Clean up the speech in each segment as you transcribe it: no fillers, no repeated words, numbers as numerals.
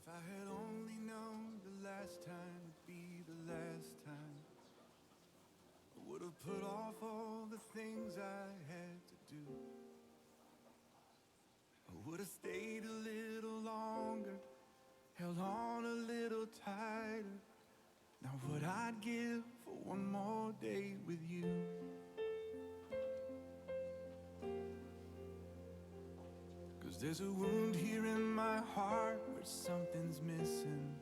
If I had only known the last time would be the last time, I would have put off all the things I had to do. I would have stayed a little longer, held on a little tighter. Now what I'd give for one more day with you. 'Cause there's a wound here in my heart where something's missing,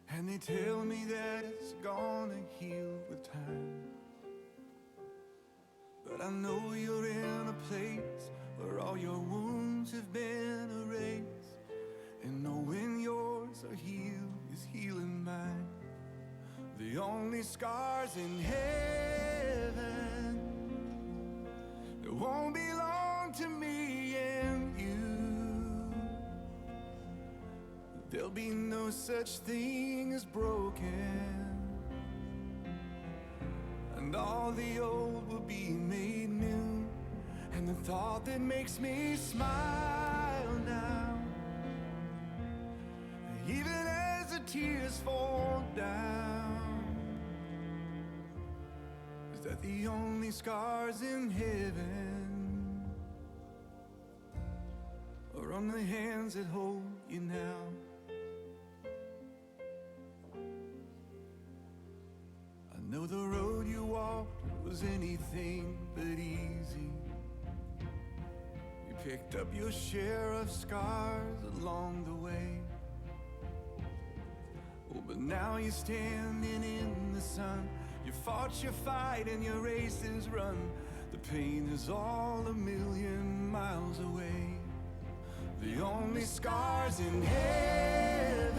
and they tell me that it's gonna heal with time. But I know you're in a place where all your wounds have been erased, and knowing yours are healed is healing mine. The only scars in heaven that won't belong to me and you. There'll be no such thing as broken, and all the old will be made new. And the thought that makes me smile now, even as the tears fall down, is that the only scars in heaven are on the hands that hold you now. I know the road you walked was anything but easy. You picked up your share of scars along the way. Oh, but now you're standing in the sun. You fought your fight and your race is run. The pain is all a million miles away. The only scars in heaven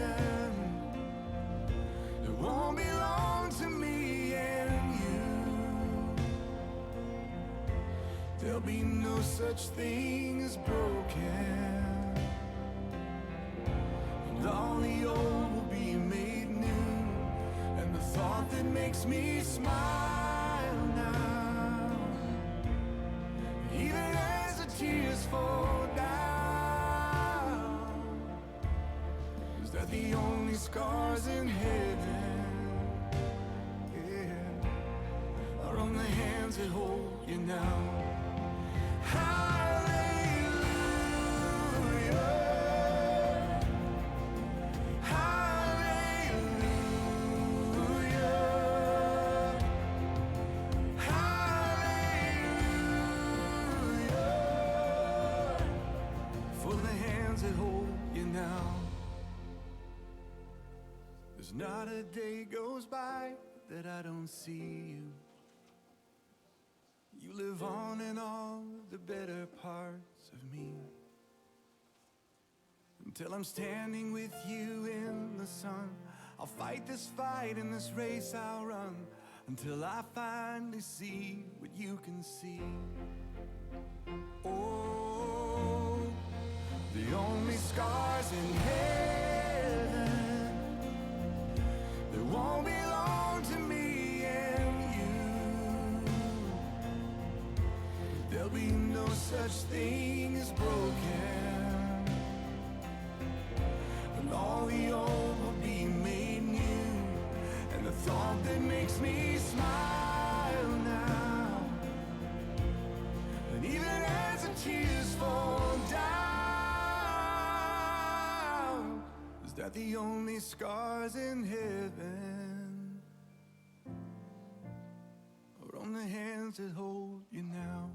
that won't belong to me and you. There'll be no such thing as broken, and all the old will be made new. And the thought that makes me smile now, even as the tears fall down, is that the only scars in heaven, yeah, are on the hands that hold you now. Not a day goes by that I don't see you. You live on in all the better parts of me. Until I'm standing with you in the sun, I'll fight this fight in this race I'll run, until I finally see what you can see. Oh, the only scars in heaven that won't belong to me and you. There'll be no such thing as broken, and all the old will be made new. And the thought that makes me smile now, and even as the tears fall down, is that the only scars in heaven are on the hands that hold you now.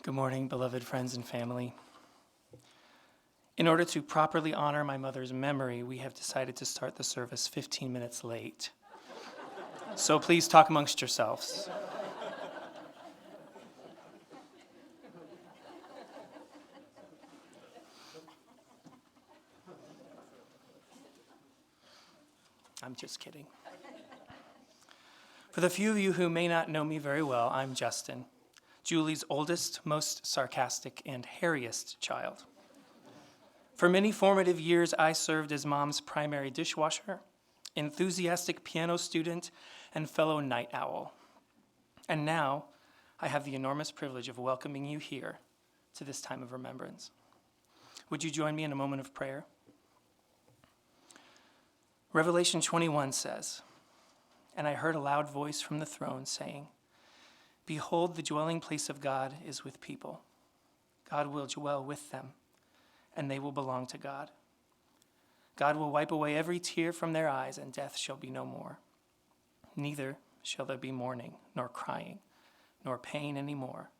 Good morning, beloved friends and family. In order to properly honor my mother's memory, we have decided to start the service 15 minutes late. So please talk amongst yourselves. I'm just kidding. For the few of you who may not know me very well, I'm Justin. Julie's oldest, most sarcastic, and hairiest child. For many formative years, I served as Mom's primary dishwasher, enthusiastic piano student, and fellow night owl. And now, I have the enormous privilege of welcoming you here to this time of remembrance. Would you join me in a moment of prayer? Revelation 21 says, "And I heard a loud voice from the throne saying, 'Behold, the dwelling place of God is with people. God will dwell with them, and they will belong to God. God will wipe away every tear from their eyes, and death shall be no more. Neither shall there be mourning, nor crying, nor pain any more,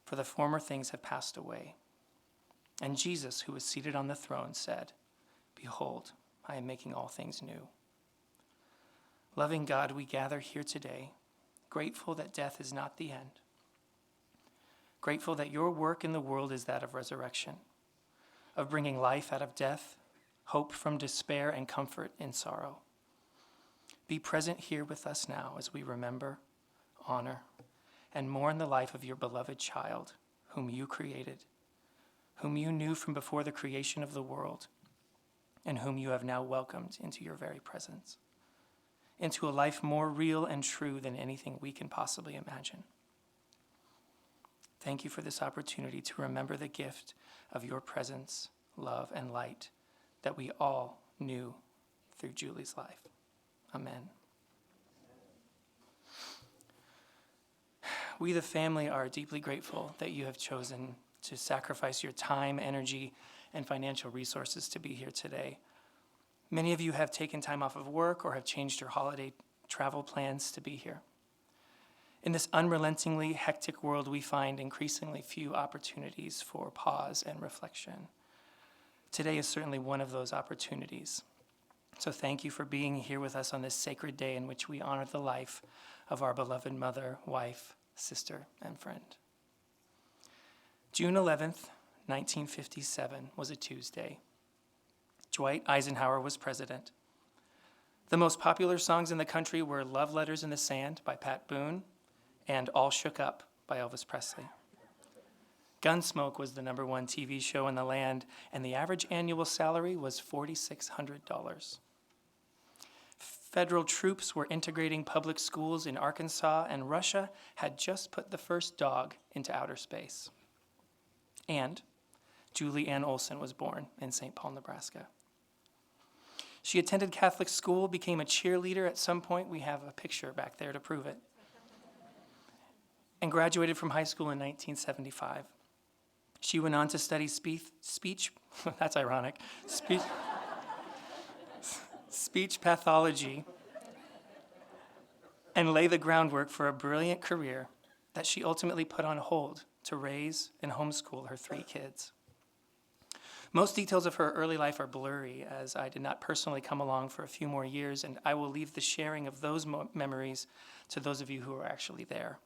for the former things have passed away.' And Jesus, who was seated on the throne, said, 'Behold, I am making all things new.'" Loving God, we gather here today, grateful that death is not the end. Grateful that your work in the world is that of resurrection, of bringing life out of death, hope from despair, and comfort in sorrow. Be present here with us now as we remember, honor, and mourn the life of your beloved child, whom you created, whom you knew from before the creation of the world, and whom you have now welcomed into your very presence, into a life more real and true than anything we can possibly imagine. Thank you for this opportunity to remember the gift of your presence, love, and light that we all knew through Julie's life. Amen. We, the family, are deeply grateful that you have chosen to sacrifice your time, energy, and financial resources to be here today. Many of you have taken time off of work or have changed your holiday travel plans to be here. In this unrelentingly hectic world, we find increasingly few opportunities for pause and reflection. Today is certainly one of those opportunities. So thank you for being here with us on this sacred day in which we honor the life of our beloved mother, wife, sister, and friend. June 11th, 1957 was a Tuesday. Dwight Eisenhower was president. The most popular songs in the country were "Love Letters in the Sand" by Pat Boone and "All Shook Up" by Elvis Presley. Gunsmoke was the #1 TV show in the land, and the average annual salary was $4,600. Federal troops were integrating public schools in Arkansas, and Russia had just put the first dog into outer space. And Julie Ann Olsen was born in St. Paul, Nebraska. She attended Catholic school, became a cheerleader at some point. We have a picture back there to prove it. And graduated from high school in 1975. She went on to study speech that's ironic, speech pathology, and lay the groundwork for a brilliant career that she ultimately put on hold to raise and homeschool her 3 kids. Most details of her early life are blurry, as I did not personally come along for a few more years, and I will leave the sharing of those memories to those of you who are actually there.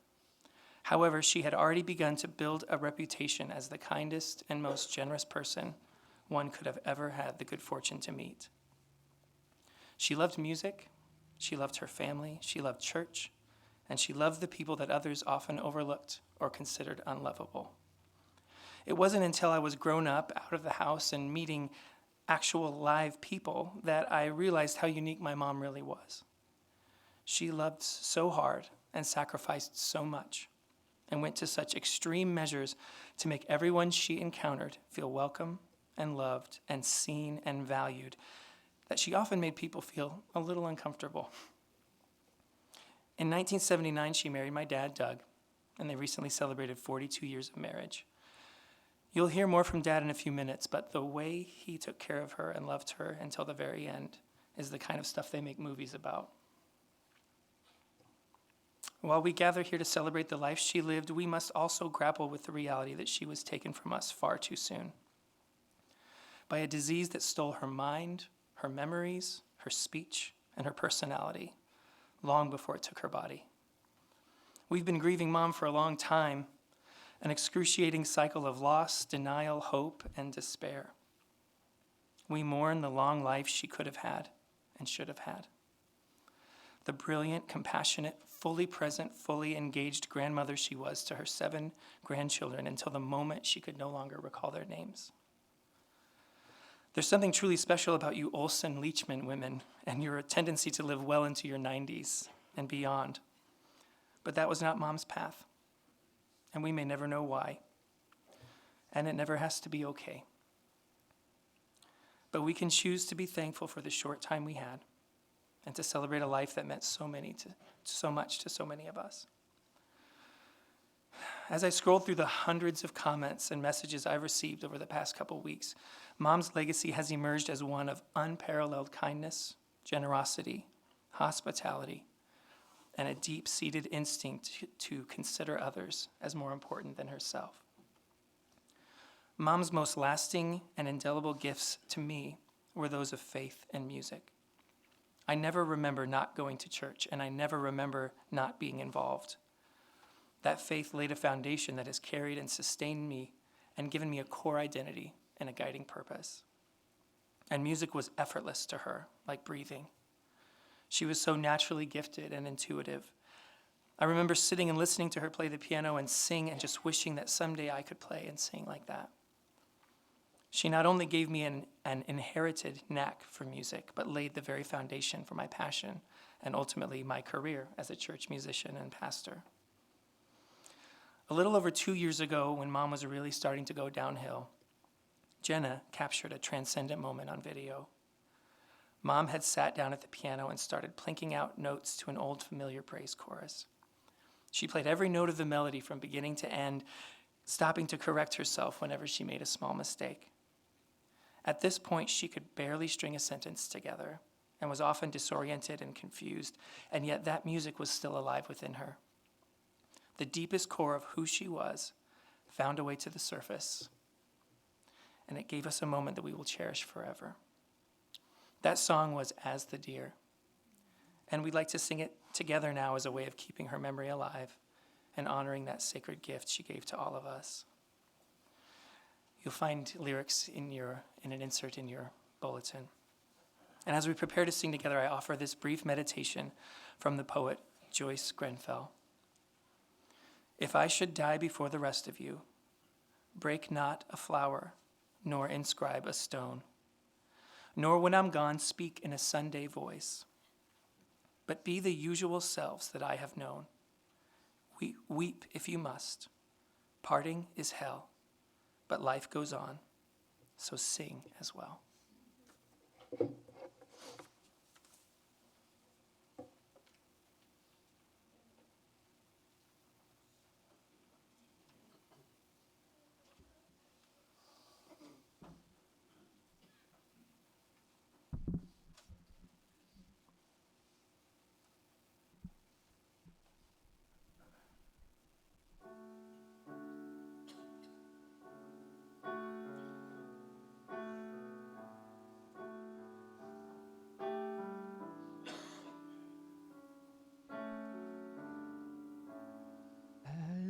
However, she had already begun to build a reputation as the kindest and most generous person one could have ever had the good fortune to meet. She loved music, she loved her family, she loved church, and she loved the people that others often overlooked or considered unlovable. It wasn't until I was grown up, out of the house, and meeting actual live people that I realized how unique my mom really was. She loved so hard and sacrificed so much, and went to such extreme measures to make everyone she encountered feel welcome and loved and seen and valued, that she often made people feel a little uncomfortable. In 1979, she married my dad, Doug, and they recently celebrated 42 years of marriage. You'll hear more from Dad in a few minutes, but the way he took care of her and loved her until the very end is the kind of stuff they make movies about. While we gather here to celebrate the life she lived, we must also grapple with the reality that she was taken from us far too soon by a disease that stole her mind, her memories, her speech, and her personality long before it took her body. We've been grieving Mom for a long time, an excruciating cycle of loss, denial, hope, and despair. We mourn the long life she could have had and should have had. The brilliant, compassionate, fully present, fully engaged grandmother she was to her 7 grandchildren until the moment she could no longer recall their names. There's something truly special about you Olsen Leachman women and your tendency to live well into your 90s and beyond. But that was not Mom's path, and we may never know why, and it never has to be okay. But we can choose to be thankful for the short time we had and to celebrate a life that meant so much to so many of us. As I scrolled through the hundreds of comments and messages I've received over the past couple weeks, Mom's legacy has emerged as one of unparalleled kindness, generosity, hospitality, and a deep-seated instinct to consider others as more important than herself. Mom's most lasting and indelible gifts to me were those of faith and music. I never remember not going to church, and I never remember not being involved. That faith laid a foundation that has carried and sustained me and given me a core identity and a guiding purpose. And music was effortless to her, like breathing. She was so naturally gifted and intuitive. I remember sitting and listening to her play the piano and sing and just wishing that someday I could play and sing like that. She not only gave me an inherited knack for music, but laid the very foundation for my passion and ultimately my career as a church musician and pastor. A little over 2 years ago, when Mom was really starting to go downhill, Jenna captured a transcendent moment on video. Mom had sat down at the piano and started plinking out notes to an old familiar praise chorus. She played every note of the melody from beginning to end, stopping to correct herself whenever she made a small mistake. At this point, she could barely string a sentence together and was often disoriented and confused, and yet that music was still alive within her. The deepest core of who she was found a way to the surface, and it gave us a moment that we will cherish forever. That song was As the Deer, and we'd like to sing it together now as a way of keeping her memory alive and honoring that sacred gift she gave to all of us. You'll find lyrics in an insert in your bulletin. And as we prepare to sing together, I offer this brief meditation from the poet Joyce Grenfell. If I should die before the rest of you, break not a flower, nor inscribe a stone, nor when I'm gone speak in a Sunday voice, but be the usual selves that I have known. Weep if you must. Parting is hell, but life goes on, so sing as well.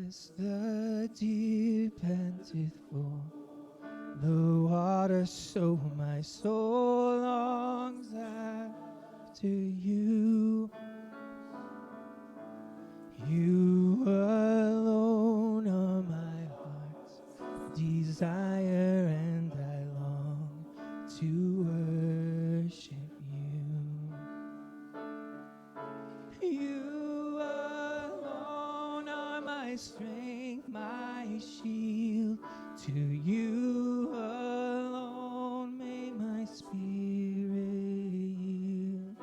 As the deep panteth for the water, so my soul longs after you. You alone are my heart's desire, and I long to worship you. You alone are my strength, my shield. To you alone may my spirit yield.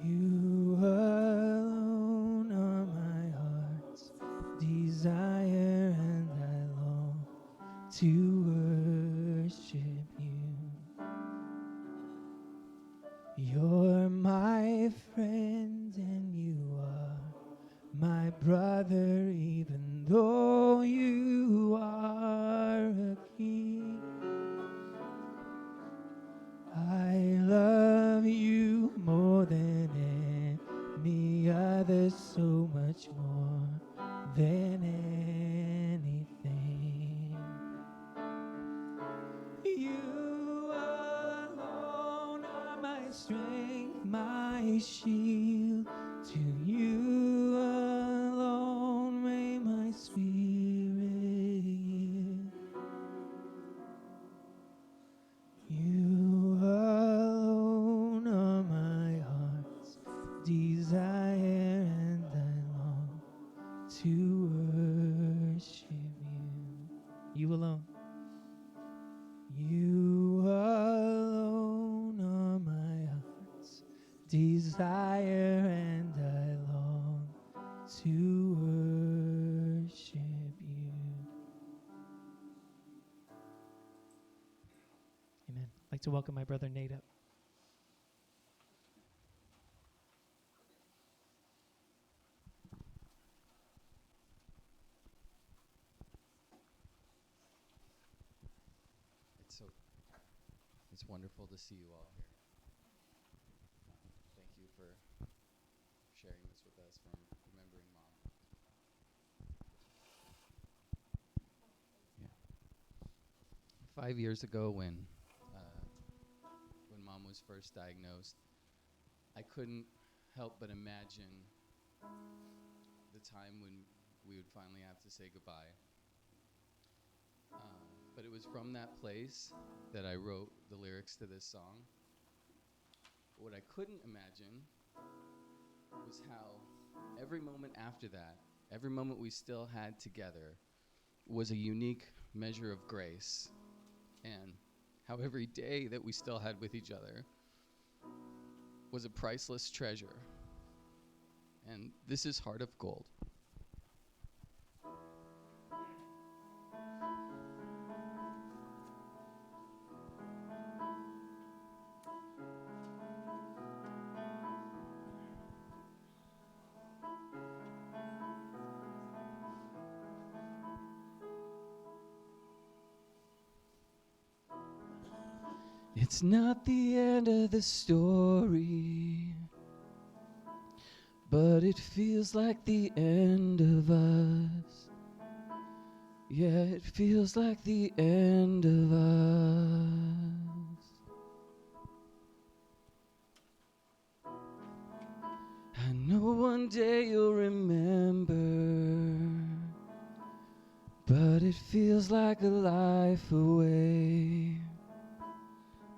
You alone are my heart's desire, and I long to worship you. You're my friend and you are my brother, even though you are a king. I love you more than any other, so much more than anything. You alone are my strength, my shield. You alone. You alone are my heart's desire, and I long to worship you. Amen. I'd like to welcome my brother Nate up. It's wonderful to see you all here. Thank you for sharing this with us, from remembering Mom. Yeah. 5 years ago, when Mom was first diagnosed, I couldn't help but imagine the time when we would finally have to say goodbye. But it was from that place that I wrote the lyrics to this song. What I couldn't imagine was how every moment after that, every moment we still had together, was a unique measure of grace, and how every day that we still had with each other was a priceless treasure. And this is Heart of Gold. It's not the end of the story, but it feels like the end of us. Yeah, it feels like the end of us. I know one day you'll remember, but it feels like a life away.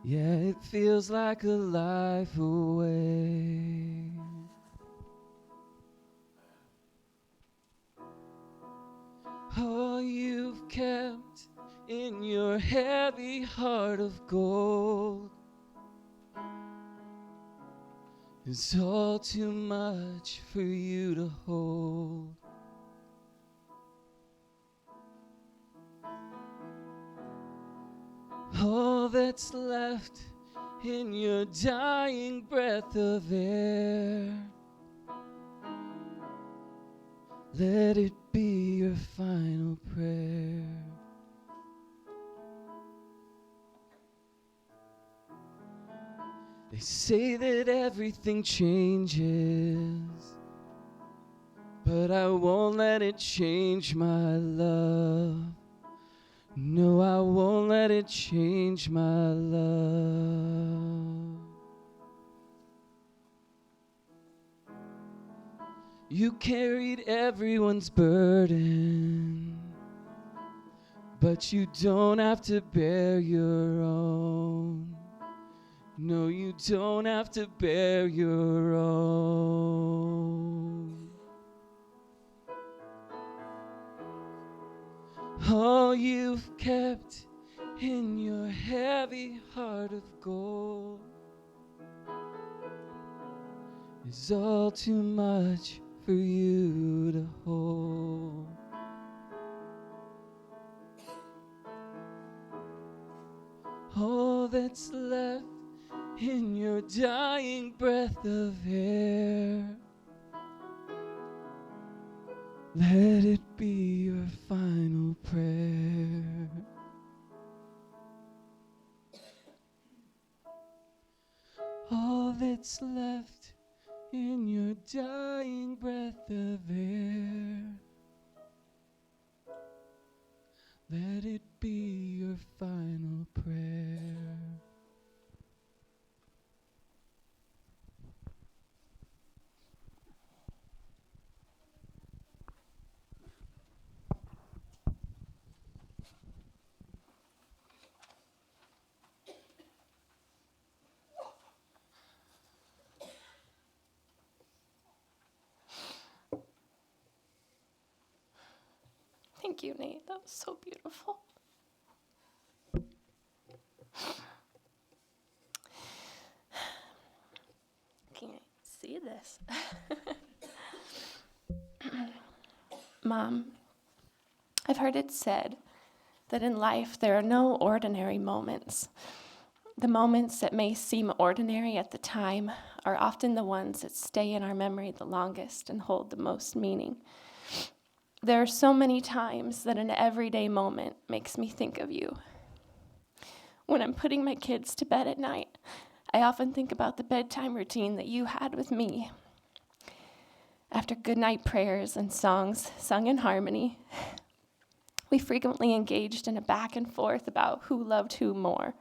Yeah, it feels like a life away. All you've kept in your heavy heart of gold is all too much for you to hold. All that's left in your dying breath of air, let it be your final prayer. They say that everything changes, but I won't let it change my love. No, I won't let it change my love. You carried everyone's burden, but you don't have to bear your own. No, you don't have to bear your own. All you've kept in your heavy heart of gold is all too much for you to hold. All that's left in your dying breath of air, let it be your final prayer. All that's left in your dying breath of air, let it be your final prayer. Thank you, Nate. That was so beautiful. Can you see this? Mom, I've heard it said that in life there are no ordinary moments. The moments that may seem ordinary at the time are often the ones that stay in our memory the longest and hold the most meaning. There are so many times that an everyday moment makes me think of you. When I'm putting my kids to bed at night, I often think about the bedtime routine that you had with me. After goodnight prayers and songs sung in harmony, we frequently engaged in a back and forth about who loved who more.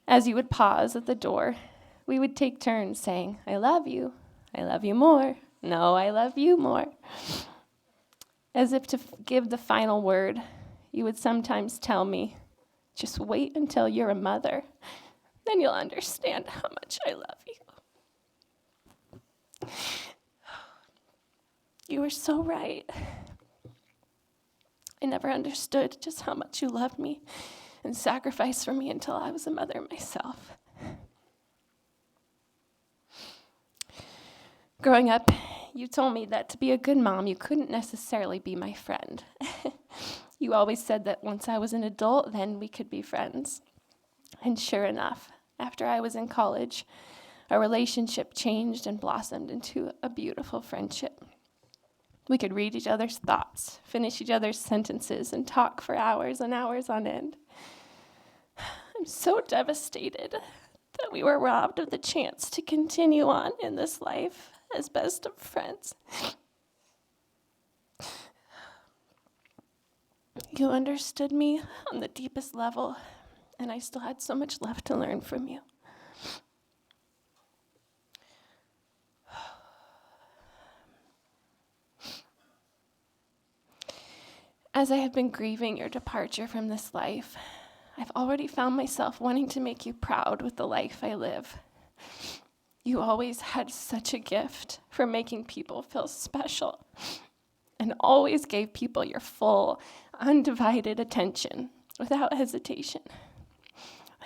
As you would pause at the door, we would take turns saying, I love you more, no, I love you more. As if to give the final word, you would sometimes tell me, just wait until you're a mother, then you'll understand how much I love you. You were so right. I never understood just how much you loved me and sacrificed for me until I was a mother myself. Growing up, you told me that to be a good mom, you couldn't necessarily be my friend. You always said that once I was an adult, then we could be friends. And sure enough, after I was in college, our relationship changed and blossomed into a beautiful friendship. We could read each other's thoughts, finish each other's sentences, and talk for hours and hours on end. I'm so devastated that we were robbed of the chance to continue on in this life as best of friends. You understood me on the deepest level, and I still had so much left to learn from you. As I have been grieving your departure from this life, I've already found myself wanting to make you proud with the life I live. You always had such a gift for making people feel special and always gave people your full, undivided attention without hesitation.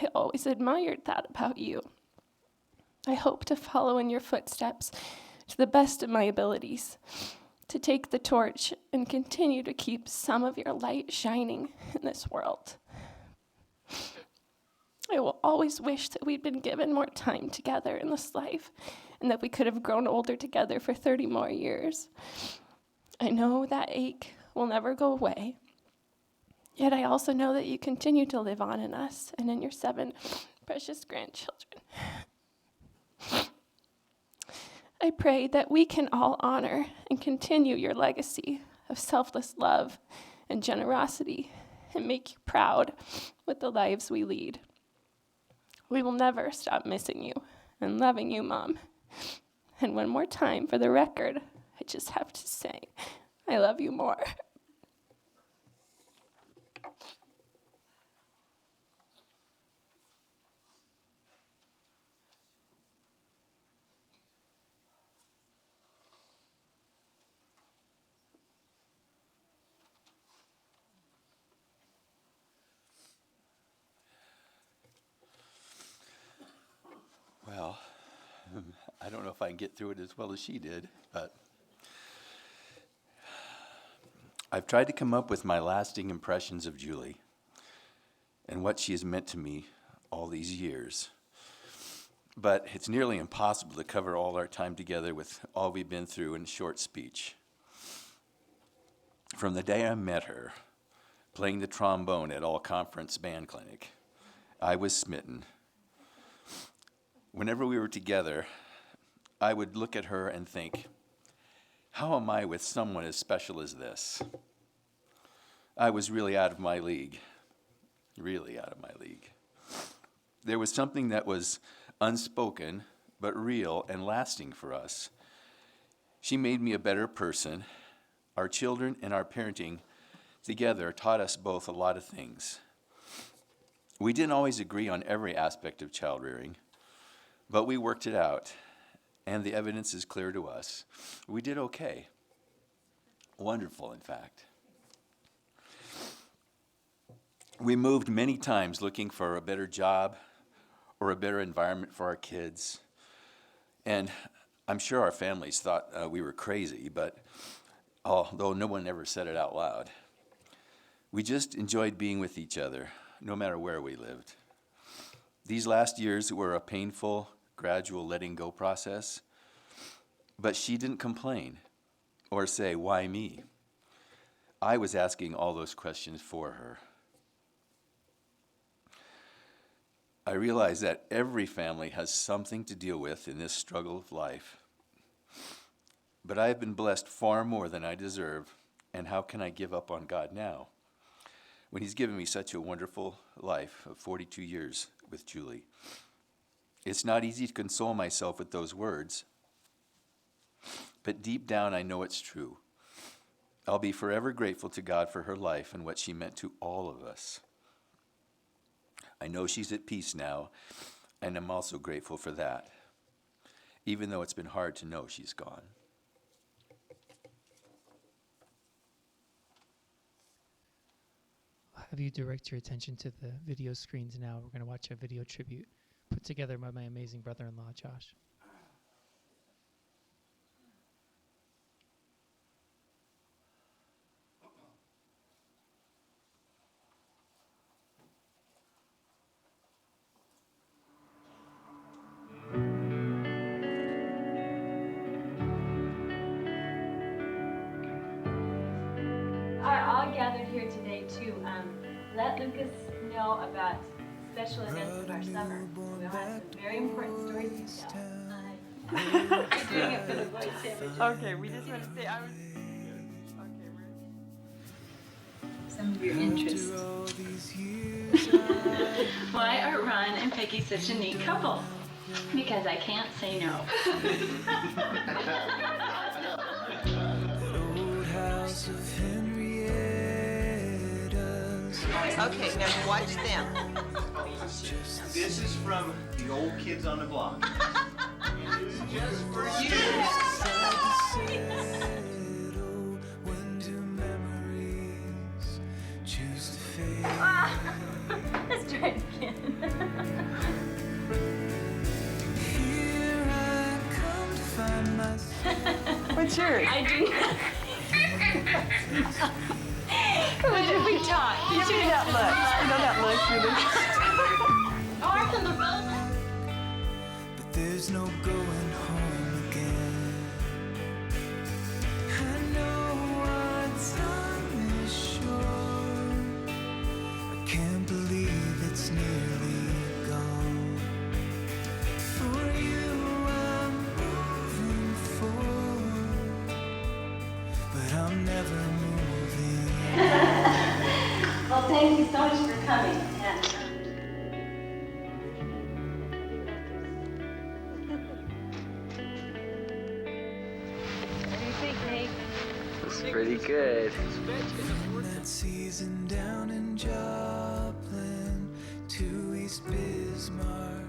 I always admired that about you. I hope to follow in your footsteps to the best of my abilities, to take the torch and continue to keep some of your light shining in this world. I will always wish that we'd been given more time together in this life and that we could have grown older together for 30 more years. I know that ache will never go away, yet I also know that you continue to live on in us and in your 7 precious grandchildren. I pray that we can all honor and continue your legacy of selfless love and generosity and make you proud with the lives we lead. We will never stop missing you and loving you, Mom. And one more time, for the record, I just have to say, I love you more. Well, I don't know if I can get through it as well as she did, but I've tried to come up with my lasting impressions of Julie and what she has meant to me all these years. But it's nearly impossible to cover all our time together with all we've been through in a short speech. From the day I met her, playing the trombone at All Conference Band Clinic, I was smitten. Whenever we were together, I would look at her and think, how am I with someone as special as this? I was really out of my league, really out of my league. There was something that was unspoken, but real and lasting for us. She made me a better person. Our children and our parenting together taught us both a lot of things. We didn't always agree on every aspect of child rearing, but we worked it out, and the evidence is clear to us. We did okay. Wonderful, in fact. We moved many times looking for a better job or a better environment for our kids. And I'm sure our families thought we were crazy, but although no one ever said it out loud, we just enjoyed being with each other, no matter where we lived. These last years were a painful, gradual letting go process, but she didn't complain or say, "Why me?" I was asking all those questions for her. I realize that every family has something to deal with in this struggle of life, but I have been blessed far more than I deserve, and how can I give up on God now, when He's given me such a wonderful life of 42 years with Julie? It's not easy to console myself with those words, but deep down I know it's true. I'll be forever grateful to God for her life and what she meant to all of us. I know she's at peace now, and I'm also grateful for that, even though it's been hard to know she's gone. I'll have you direct your attention to the video screens now. We're going to watch a video tribute put together by my amazing brother-in-law, Josh. Are all gathered here today to let Lucas know about special events of our summer. We'll have some very important stories to tell. I'm doing it for the voice image. Okay, we just want to say I was. Okay, Some of your interests. Why are Ron and Peggy such a neat couple? Because I can't say no. Okay, now watch them. This is from the old kids on the block. Just for you. Let's try it again. What's yours? I do not. What did we talk? Give me that look. You know that look, really? Oh, I can look over. But there's no going home again. I know our time is short. I can't believe it's nearly gone. For you I'm moving forward, but I'm never moving. Well, thank you so much for coming. And, What do you think, Nate? It's pretty good. That season down in Joplin to East Bismarck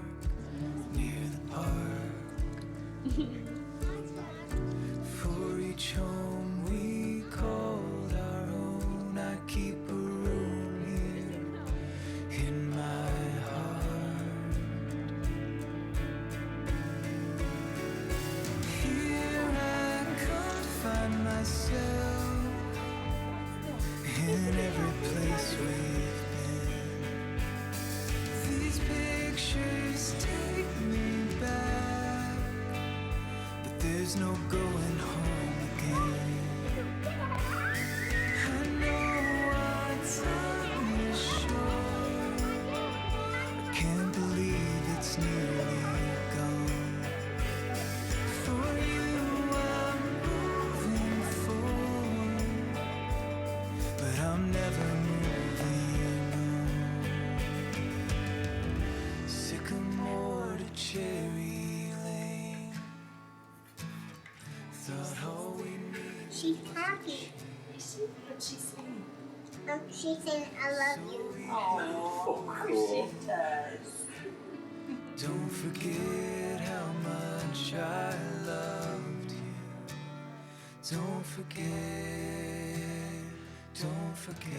near the park. For each home we called our own, I keep a room here in my heart. Here I come to find myself in every place we've been. These pictures take me back, but there's no going home again. I know our time is short. I can't believe it's nearly gone. For you I'm moving forward, but I'm never moving on. Sycamore to Cherry Lane. Thought all we need. She's happy. what's she saying? She's saying, I love you. Oh, of course she does. Don't forget how much I loved you. Don't forget, don't forget.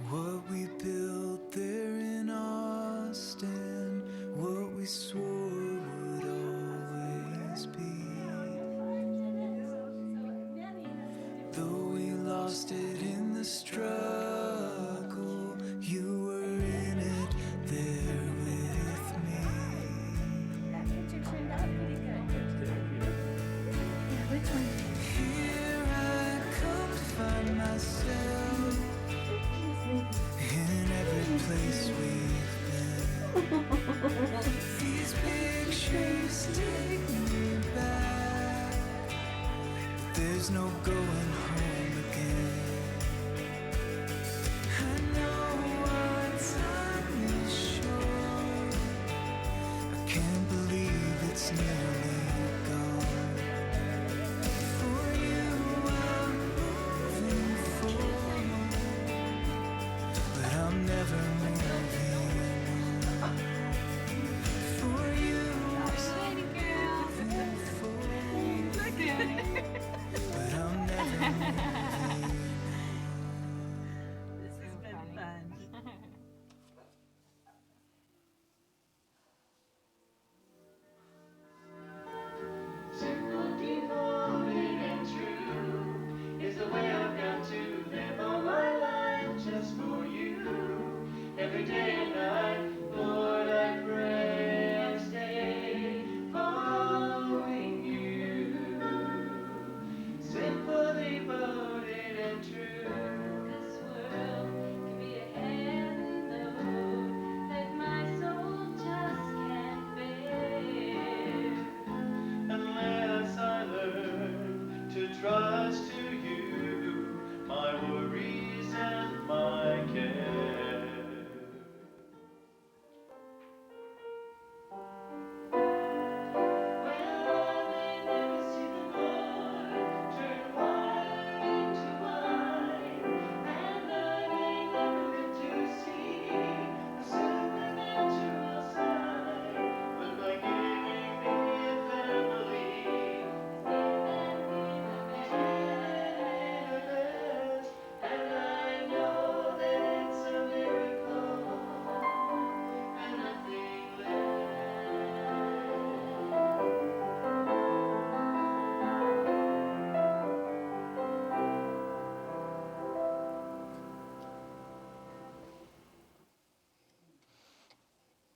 What we built there in Austin, what we swore would always be. Though we lost it in the struggle, you were in it there with me. That picture turned out pretty good. Yeah, which one? Here I come to find myself in every place we've been. These pictures take me back, but there's no going home again. I know our time is short. I can't believe it's nearly gone. For you I'm moving forward, but I'm never moving on. For you I'm moving forward, but I'm never moving on. This has been fun. Simple, devoted, and true is the way I've got to live all my life just for you. Every day and night, Lord, I pray and stay following you. Simple, devoted, and true. This world can be a heavy load that my soul just can't bear. Unless I learn to trust to you my worries and my care. Well, I may never see the Lord turn water into wine, and I may never live to see the supernatural side, but by giving me a family, and I know that it's a miracle and nothing less.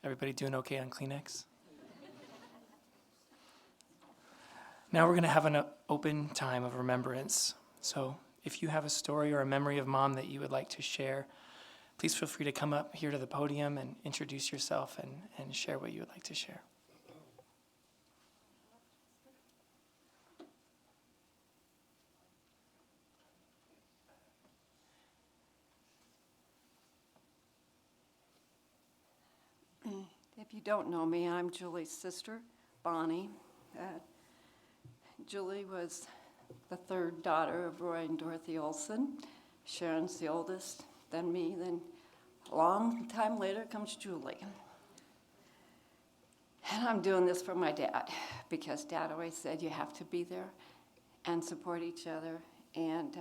Everybody doing okay on Kleenex? Now we're going to have an open time of remembrance. So if you have a story or a memory of Mom that you would like to share, please feel free to come up here to the podium and introduce yourself and share what you would like to share. If you don't know me, I'm Julie's sister, Bonnie. Julie was the third daughter of Roy and Dorothy Olsen. Sharon's the oldest, then me, then a long time later comes Julie. And I'm doing this for my dad, because Dad always said you have to be there and support each other, and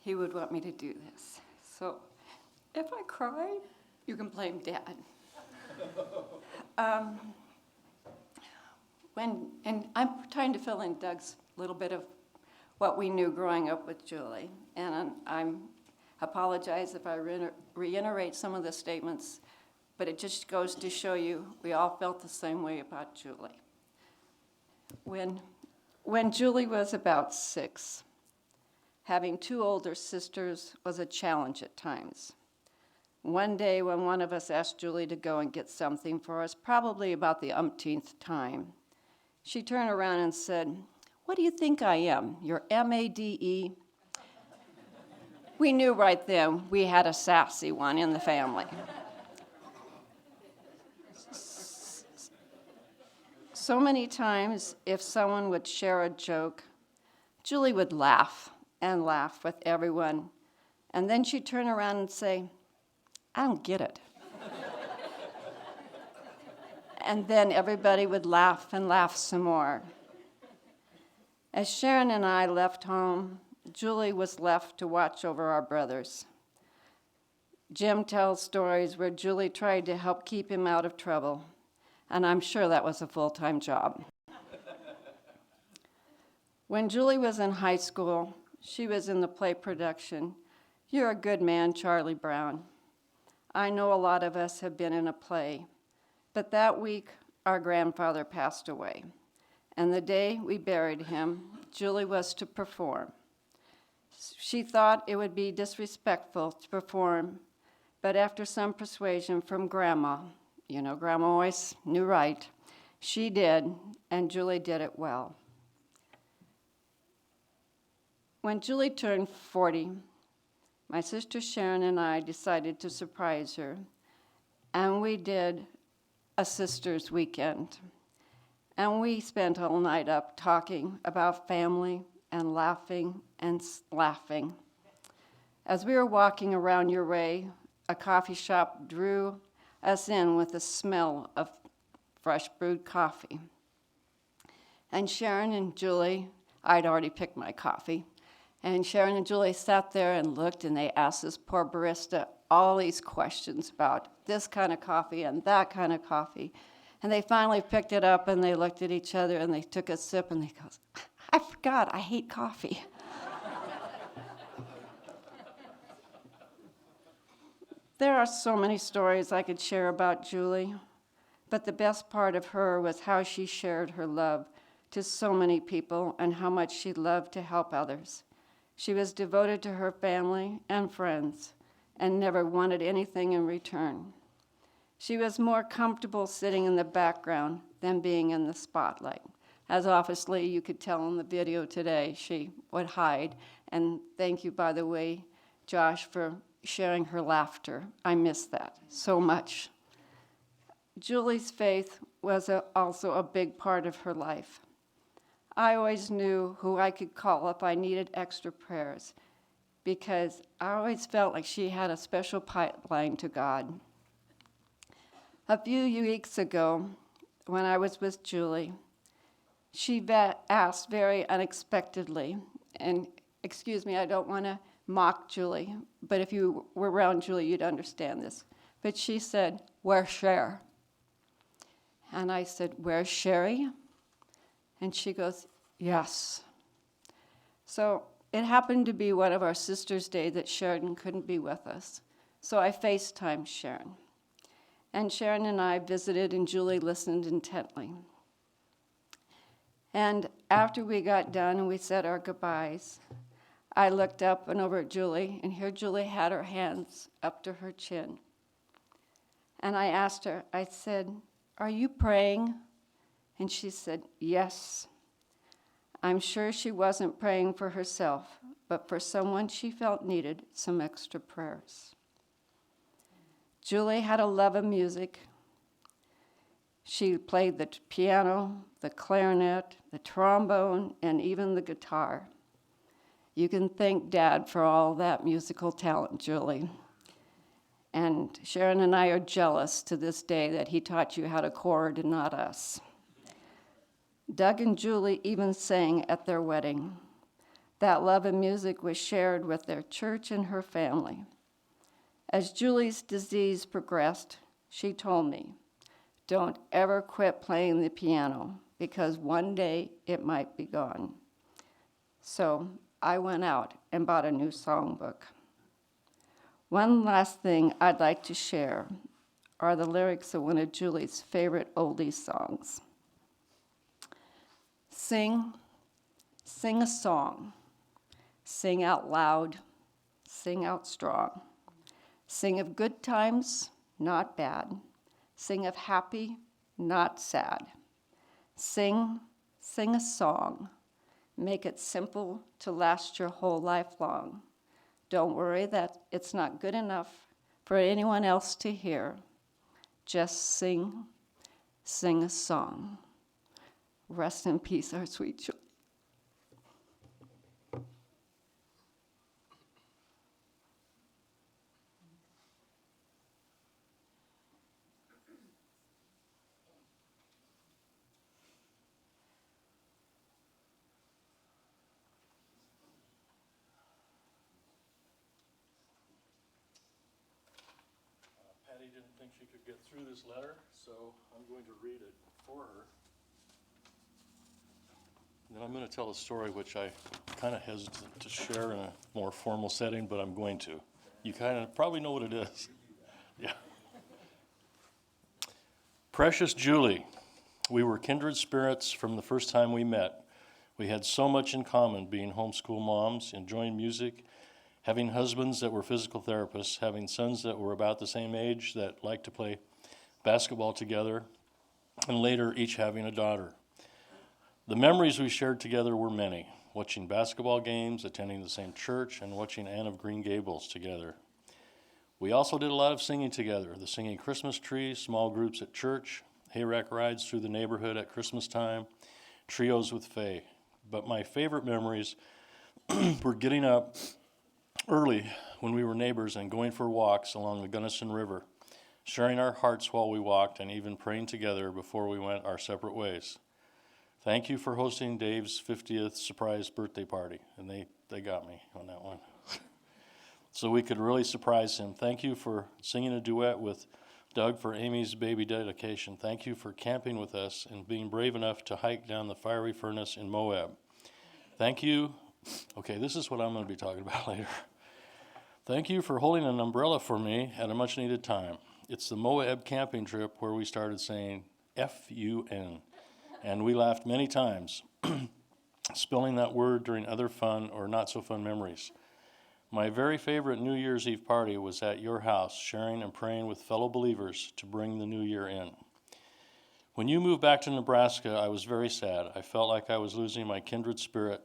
he would want me to do this. So if I cry, you can blame Dad. And I'm trying to fill in Doug's little bit of what we knew growing up with Julie. And I apologize if I reiterate some of the statements, but it just goes to show you we all felt the same way about Julie. When Julie was about 6, having 2 older sisters was a challenge at times. One day when one of us asked Julie to go and get something for us, probably about the umpteenth time, she turned around and said, "What do you think I am, your MADE?" We knew right then we had a sassy one in the family. So many times, if someone would share a joke, Julie would laugh and laugh with everyone, and then she'd turn around and say, "I don't get it." And then everybody would laugh and laugh some more. As Sharon and I left home, Julie was left to watch over our brothers. Jim tells stories where Julie tried to help keep him out of trouble, and I'm sure that was a full-time job. When Julie was in high school, she was in the play production, You're a Good Man, Charlie Brown. I know a lot of us have been in a play, but that week our grandfather passed away, and the day we buried him, Julie was to perform. She thought it would be disrespectful to perform, but after some persuasion from Grandma, Grandma always knew right, she did, and Julie did it well. When Julie turned 40, my sister Sharon and I decided to surprise her, and we did a sister's weekend. And we spent all night up talking about family and laughing and laughing. As we were walking around Uray, a coffee shop drew us in with the smell of fresh brewed coffee. And Sharon and Julie, I'd already picked my coffee, and Sharon and Julie sat there and looked, and they asked this poor barista all these questions about this kind of coffee and that kind of coffee. And they finally picked it up, and they looked at each other, and they took a sip, and they goes, I forgot, I hate coffee. There are so many stories I could share about Julie, but the best part of her was how she shared her love to so many people and how much she loved to help others. She was devoted to her family and friends and never wanted anything in return. She was more comfortable sitting in the background than being in the spotlight. As obviously you could tell in the video today, she would hide. And thank you, by the way, Josh, for sharing her laughter. I miss that so much. Julie's faith was also a big part of her life. I always knew who I could call if I needed extra prayers, because I always felt like she had a special pipeline to God. A few weeks ago, when I was with Julie, she asked very unexpectedly, and excuse me, I don't want to mock Julie, but if you were around Julie, you'd understand this. But she said, "Where's Cher?" And I said, "Where's Sherry?" And she goes, "Yes." So it happened to be one of our Sisters' Day that Sharon couldn't be with us. So I FaceTimed Sharon. And Sharon and I visited, and Julie listened intently. And after we got done and we said our goodbyes, I looked up and over at Julie, and here Julie had her hands up to her chin. And I asked her, I said, "Are you praying?" And she said, "Yes." I'm sure she wasn't praying for herself, but for someone she felt needed some extra prayers. Julie had a love of music. She played the piano, the clarinet, the trombone, and even the guitar. You can thank Dad for all that musical talent, Julie. And Sharon and I are jealous to this day that he taught you how to chord and not us. Doug and Julie even sang at their wedding. That love of music was shared with their church and her family. As Julie's disease progressed, she told me, "Don't ever quit playing the piano, because one day it might be gone." So I went out and bought a new songbook. One last thing I'd like to share are the lyrics of one of Julie's favorite oldies songs. Sing a song. Sing out loud, sing out strong. Sing of good times, not bad. Sing of happy, not sad. Sing a song. Make it simple to last your whole life long. Don't worry that it's not good enough for anyone else to hear. Just sing a song. Rest in peace, our sweet Julie. she could get through this letter, so I'm going to read it for her. And then I'm going to tell a story which I kind of hesitant to share in a more formal setting, but I'm going to. You kind of probably know what it is. Yeah. Precious Julie, we were kindred spirits from the first time we met. We had so much in common, being homeschool moms, enjoying music, having husbands that were physical therapists, having sons that were about the same age that liked to play basketball together, and later each having a daughter. The memories we shared together were many, watching basketball games, attending the same church, and watching Anne of Green Gables together. We also did a lot of singing together, the singing Christmas tree, small groups at church, hayrack rides through the neighborhood at Christmas time, trios with Faye. But my favorite memories were getting up early when we were neighbors and going for walks along the Gunnison River, sharing our hearts while we walked and even praying together before we went our separate ways. Thank you for hosting Dave's 50th surprise birthday party, and they got me on that one. So we could really surprise him. Thank you for singing a duet with Doug for Amy's baby dedication. Thank you for camping with us and being brave enough to hike down the fiery furnace in Moab. Thank you. Okay, this is what I'm going to be talking about later. Thank you for holding an umbrella for me at a much needed time. It's the Moab camping trip where we started saying F-U-N, and we laughed many times, spelling that word during other fun or not so fun memories. My very favorite New Year's Eve party was at your house, sharing and praying with fellow believers to bring the new year in. When you moved back to Nebraska, I was very sad. I felt like I was losing my kindred spirit.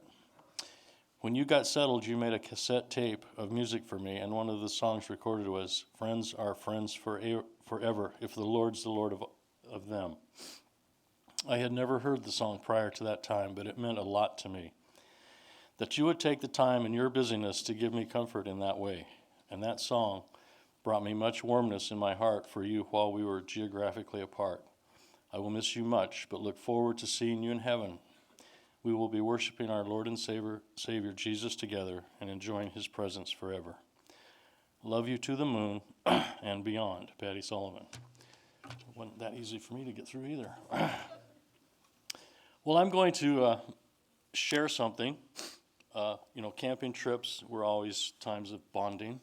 When you got settled, you made a cassette tape of music for me, and one of the songs recorded was, "Friends are friends forever, if the Lord's the Lord of them." I had never heard the song prior to that time, but it meant a lot to me. That you would take the time in your busyness to give me comfort in that way. And that song brought me much warmness in my heart for you while we were geographically apart. I will miss you much, but look forward to seeing you in heaven. We will be worshiping our Lord and Savior Jesus together and enjoying his presence forever. Love you to the moon and beyond, Patty Sullivan. It wasn't that easy for me to get through either. Well, I'm going to share something. Camping trips were always times of bonding.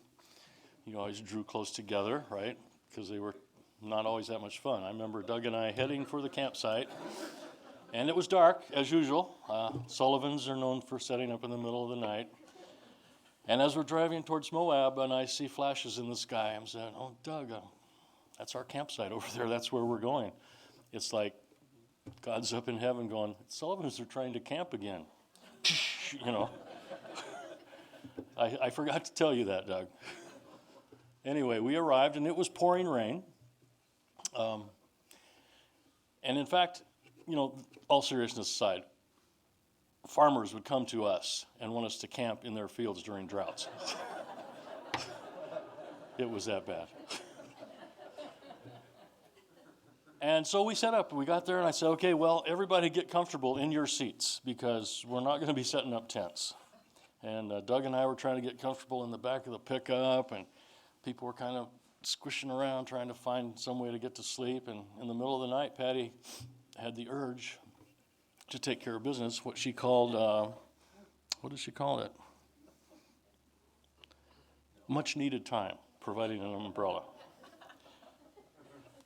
You always drew close together, right? Because they were not always that much fun. I remember Doug and I heading for the campsite, and it was dark, as usual. Sullivans are known for setting up in the middle of the night. And as we're driving towards Moab, and I see flashes in the sky, I'm saying, "Oh, Doug, that's our campsite over there. That's where we're going." It's like God's up in heaven going, "Sullivans are trying to camp again." I forgot to tell you that, Doug. Anyway, we arrived, and it was pouring rain. And in fact, all seriousness aside, farmers would come to us and want us to camp in their fields during droughts. It was that bad. And so we set up. We got there, and I said, "Okay, well, everybody get comfortable in your seats because we're not going to be setting up tents." And Doug and I were trying to get comfortable in the back of the pickup, and people were kind of squishing around trying to find some way to get to sleep. And in the middle of the night, Patty had the urge to take care of business, what she called, what did she call it? Much needed time, providing an umbrella.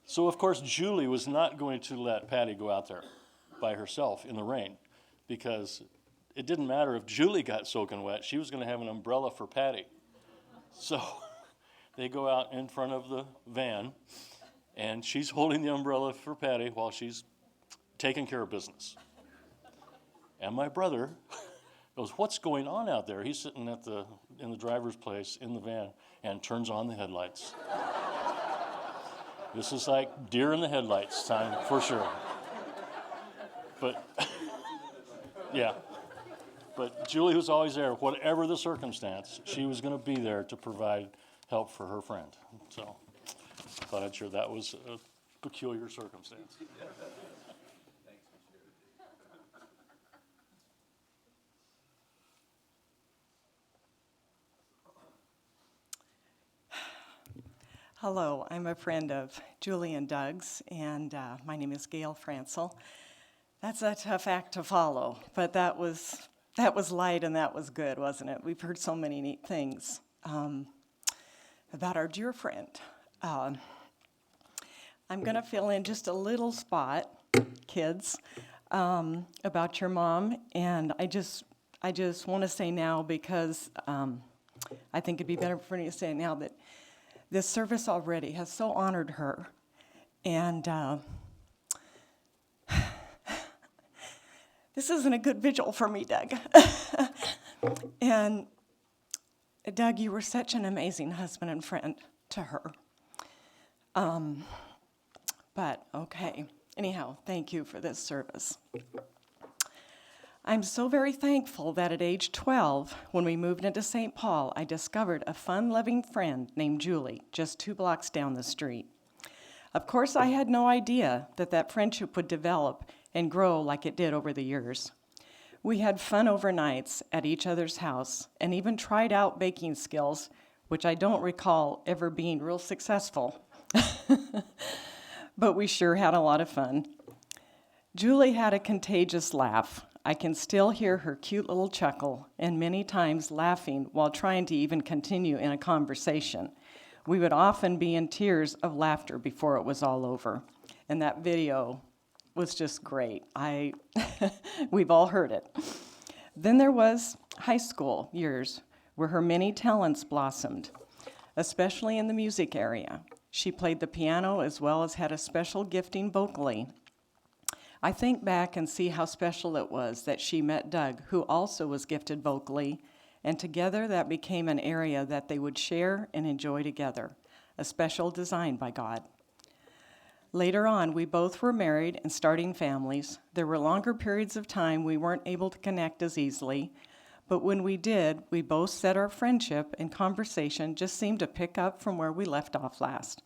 So, of course, Julie was not going to let Patty go out there by herself in the rain because it didn't matter if Julie got soaking wet. She was going to have an umbrella for Patty. So they go out in front of the van, and she's holding the umbrella for Patty while she's taking care of business. And my brother goes, "What's going on out there?" He's sitting in the driver's place in the van and turns on the headlights. This is like deer in the headlights time for sure. But yeah. But Julie was always there. Whatever the circumstance, she was going to be there to provide help for her friend. So I thought I'd share that was a peculiar circumstance. Hello, I'm a friend of Julie and Doug's, and my name is Gail Francel. That's a tough act to follow, but that was light and that was good, wasn't it? We've heard so many neat things about our dear friend. I'm going to fill in just a little spot, kids, about your mom, and I just want to say now, because I think it'd be better for me to say it now, that this service already has so honored her, and this isn't a good vigil for me, Doug. And Doug, you were such an amazing husband and friend to her. But okay, anyhow, thank you for this service. I'm so very thankful that at age 12, when we moved into St. Paul, I discovered a fun-loving friend named Julie, just 2 blocks down the street. Of course, I had no idea that that friendship would develop and grow like it did over the years. We had fun overnights at each other's house and even tried out baking skills, which I don't recall ever being real successful. But we sure had a lot of fun. Julie had a contagious laugh. I can still hear her cute little chuckle, and many times laughing while trying to even continue in a conversation. We would often be in tears of laughter before it was all over. And that video was just great. We've all heard it. Then there was high school years, where her many talents blossomed, especially in the music area. She played the piano as well as had a special gifting vocally. I think back and see how special it was that she met Doug, who also was gifted vocally, and together that became an area that they would share and enjoy together, a special design by God. Later on, we both were married and starting families. There were longer periods of time we weren't able to connect as easily, but when we did, we both said our friendship and conversation just seemed to pick up from where we left off last.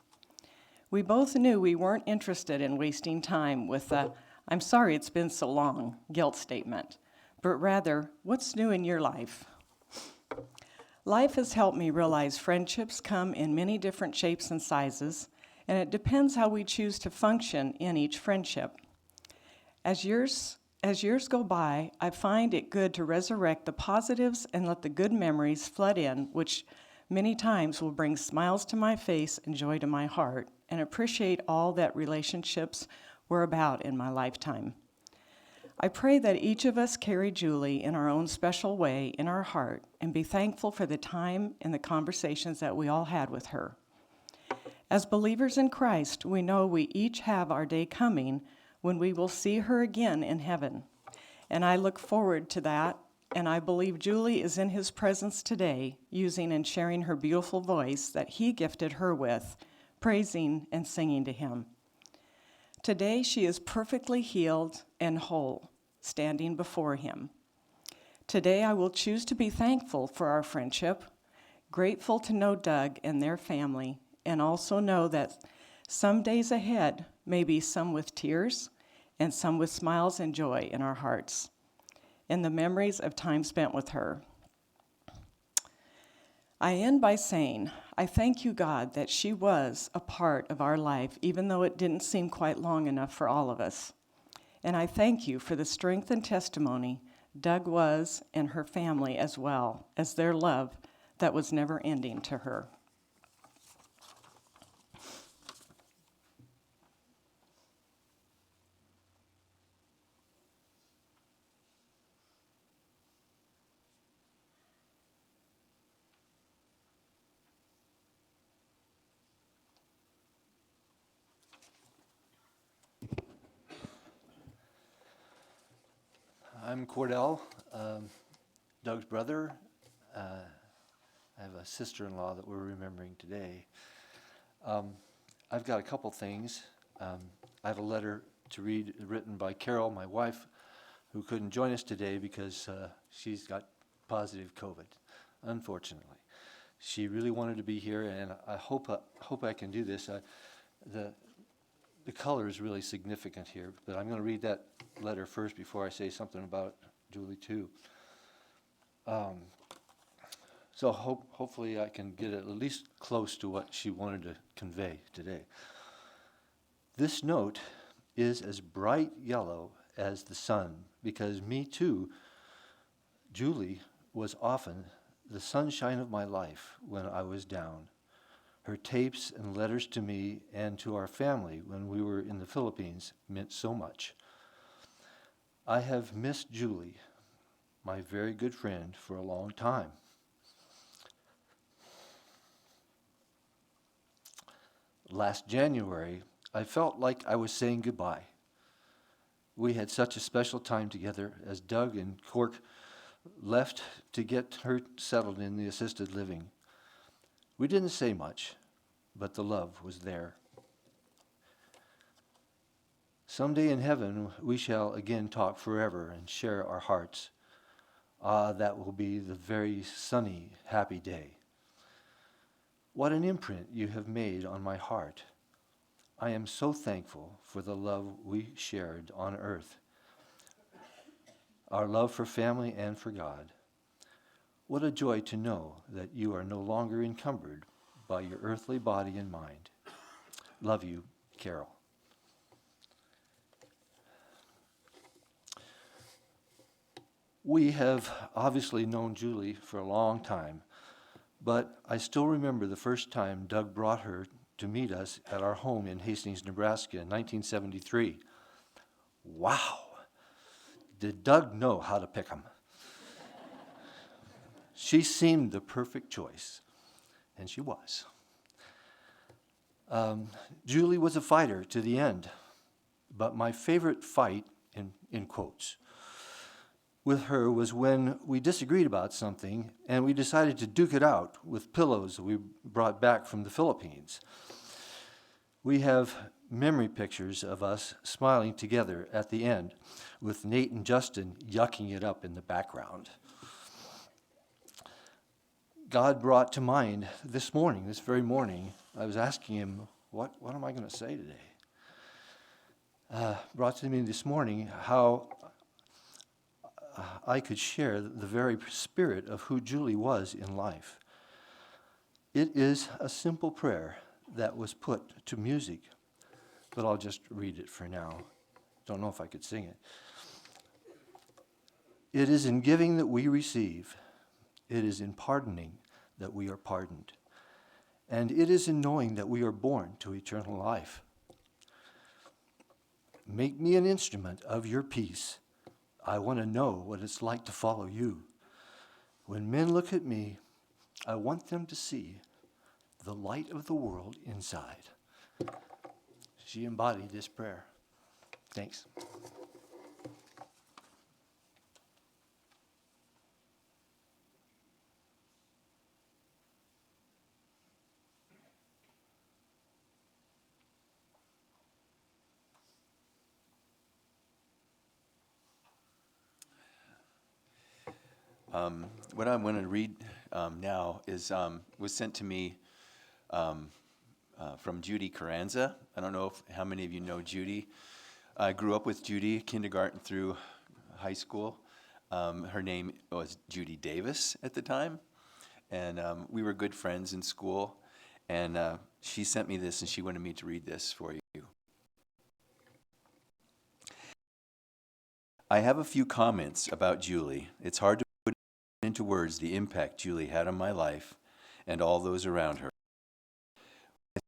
We both knew we weren't interested in wasting time with the "I'm sorry it's been so long" guilt statement, but rather, what's new in your life? Life has helped me realize friendships come in many different shapes and sizes, and it depends how we choose to function in each friendship. As years go by, I find it good to resurrect the positives and let the good memories flood in, which many times will bring smiles to my face and joy to my heart, and appreciate all that relationships were about in my lifetime. I pray that each of us carry Julie in our own special way in our heart and be thankful for the time and the conversations that we all had with her. As believers in Christ, we know we each have our day coming when we will see her again in heaven. And I look forward to that, and I believe Julie is in his presence today, using and sharing her beautiful voice that he gifted her with, praising and singing to him. Today, she is perfectly healed and whole, standing before him. Today, I will choose to be thankful for our friendship, grateful to know Doug and their family, and also know that some days ahead may be some with tears and some with smiles and joy in our hearts, and the memories of time spent with her. I end by saying, I thank you, God, that she was a part of our life, even though it didn't seem quite long enough for all of us. And I thank you for the strength and testimony Doug was and her family, as well as their love that was never ending to her. I'm Cordell, Doug's brother. I have a sister-in-law that we're remembering today. I've got a couple things. I have a letter to read written by Carol, my wife, who couldn't join us today because she's got positive COVID, unfortunately. She really wanted to be here, and I hope I can do this. The color is really significant here, but I'm going to read that letter first before I say something about Julie too. So hopefully I can get it at least close to what she wanted to convey today. This note is as bright yellow as the sun, because me too, Julie, was often the sunshine of my life when I was down. Her tapes and letters to me and to our family when we were in the Philippines meant so much. I have missed Julie, my very good friend, for a long time. Last January, I felt like I was saying goodbye. We had such a special time together as Doug and Cork left to get her settled in the assisted living. We didn't say much, but the love was there. Someday in heaven, we shall again talk forever and share our hearts. Ah, that will be the very sunny, happy day. What an imprint you have made on my heart. I am so thankful for the love we shared on earth, our love for family and for God. What a joy to know that you are no longer encumbered by your earthly body and mind. Love you, Carol. We have obviously known Julie for a long time, but I still remember the first time Doug brought her to meet us at our home in Hastings, Nebraska in 1973. Wow! Did Doug know how to pick 'em? She seemed the perfect choice, and she was. Julie was a fighter to the end, but my favorite fight, in quotes, with her was when we disagreed about something and we decided to duke it out with pillows that we brought back from the Philippines. We have memory pictures of us smiling together at the end with Nate and Justin yucking it up in the background. God brought to mind this very morning, I was asking him, what am I going to say today? Brought to me this morning how I could share the very spirit of who Julie was in life. It is a simple prayer that was put to music, but I'll just read it for now. Don't know if I could sing it. It is in giving that we receive. It is in pardoning that we are pardoned. And it is in knowing that we are born to eternal life. Make me an instrument of your peace. I want to know what it's like to follow you. When men look at me, I want them to see the light of the world inside. She embodied this prayer. Thanks. What I'm going to read now was sent to me from Judy Carranza. I don't know how many of you know Judy. I grew up with Judy, kindergarten through high school. Her name was Judy Davis at the time, and we were good friends in school. And she sent me this, and she wanted me to read this for you. I have a few comments about Julie. It's hard to put into words the impact Julie had on my life and all those around her. I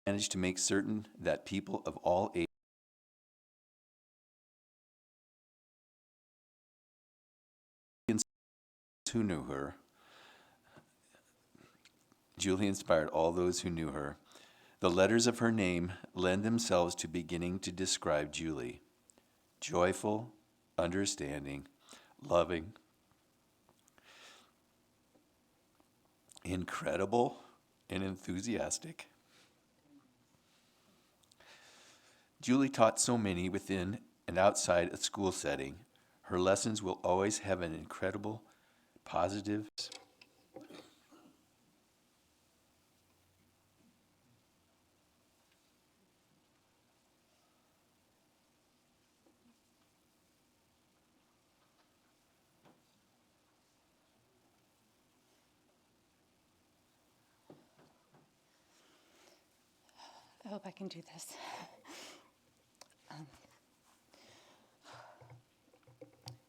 managed to make certain that people of all ages who knew her, Julie inspired all those who knew her. The letters of her name lend themselves to beginning to describe Julie. Joyful, understanding, loving, incredible, and enthusiastic. Julie taught so many within and outside a school setting. Her lessons will always have an incredible, positive, hope I can do this.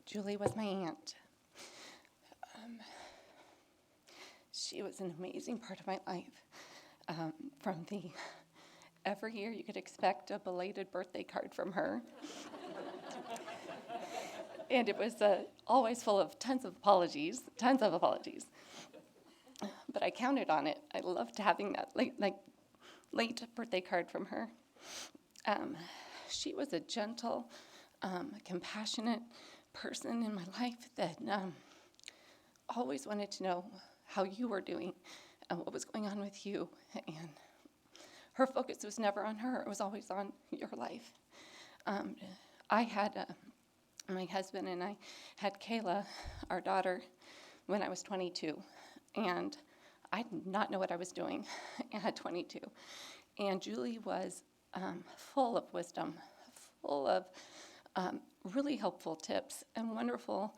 Julie was my aunt. She was an amazing part of my life. From the every year you could expect a belated birthday card from her. And it was always full of tons of apologies. But I counted on it. I loved having that late birthday card from her. She was a gentle, compassionate person in my life that always wanted to know how you were doing and what was going on with you. And her focus was never on her. It was always on your life. I had my husband and I had Kayla, our daughter, when I was 22. And I did not know what I was doing at 22. And Julie was full of wisdom, full of really helpful tips and wonderful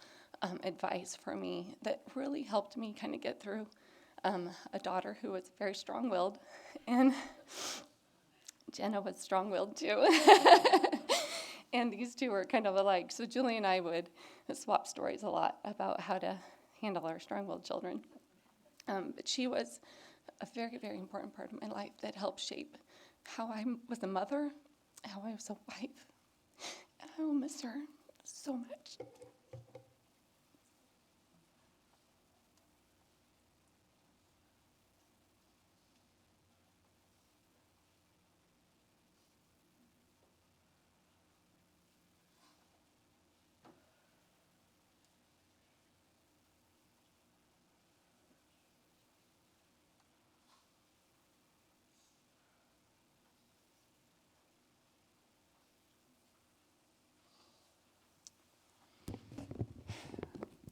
advice for me that really helped me kind of get through a daughter who was very strong-willed. And Jenna was strong-willed too. And these two were kind of alike. So Julie and I would swap stories a lot about how to handle our strong-willed children. But she was a very, very important part of my life that helped shape how I was a mother, how I was a wife. And I will miss her so much.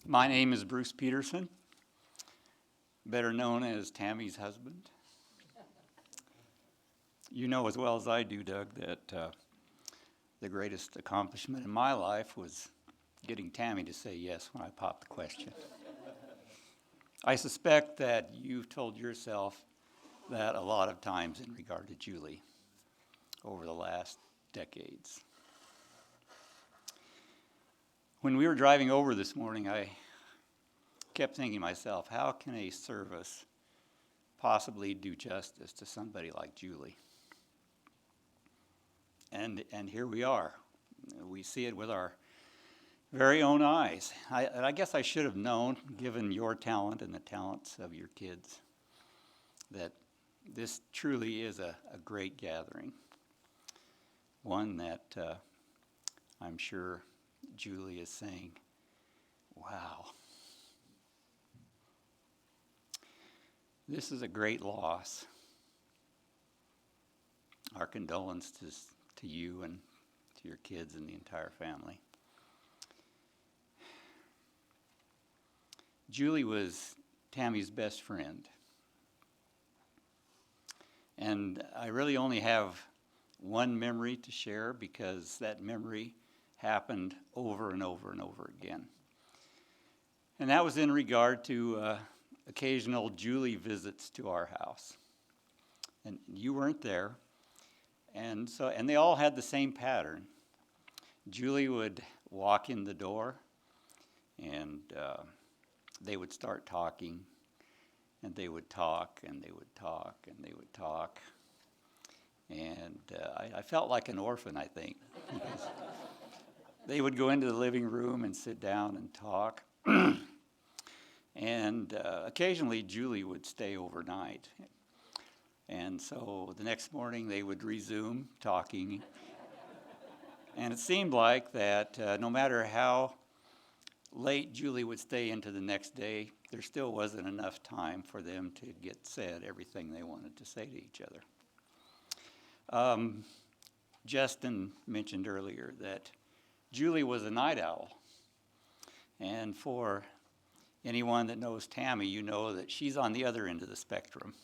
My name is Bruce Peterson, better known as Tammy's husband. You know as well as I do, Doug, that the greatest accomplishment in my life was getting Tammy to say yes when I popped the question. I suspect that you've told yourself that a lot of times in regard to Julie over the last decades. When we were driving over this morning, I kept thinking to myself, how can a service possibly do justice to somebody like Julie? And here we are. We see it with our very own eyes. I guess I should have known, given your talent and the talents of your kids, that this truly is a great gathering. One that I'm sure Julie is saying, wow. This is a great loss. Our condolences to you and to your kids and the entire family. Julie was Tammy's best friend. And I really only have one memory to share because that memory happened over and over and over again. And that was in regard to occasional Julie visits to our house. And you weren't there. And they all had the same pattern. Julie would walk in the door and they would start talking, and they would talk, and they would talk, and they would talk. And I felt like an orphan, I think. They would go into the living room and sit down and talk. And occasionally Julie would stay overnight. And so the next morning they would resume talking. And it seemed like that no matter how late Julie would stay into the next day, there still wasn't enough time for them to get said everything they wanted to say to each other. Justin mentioned earlier that Julie was a night owl. And for anyone that knows Tammy, you know that she's on the other end of the spectrum,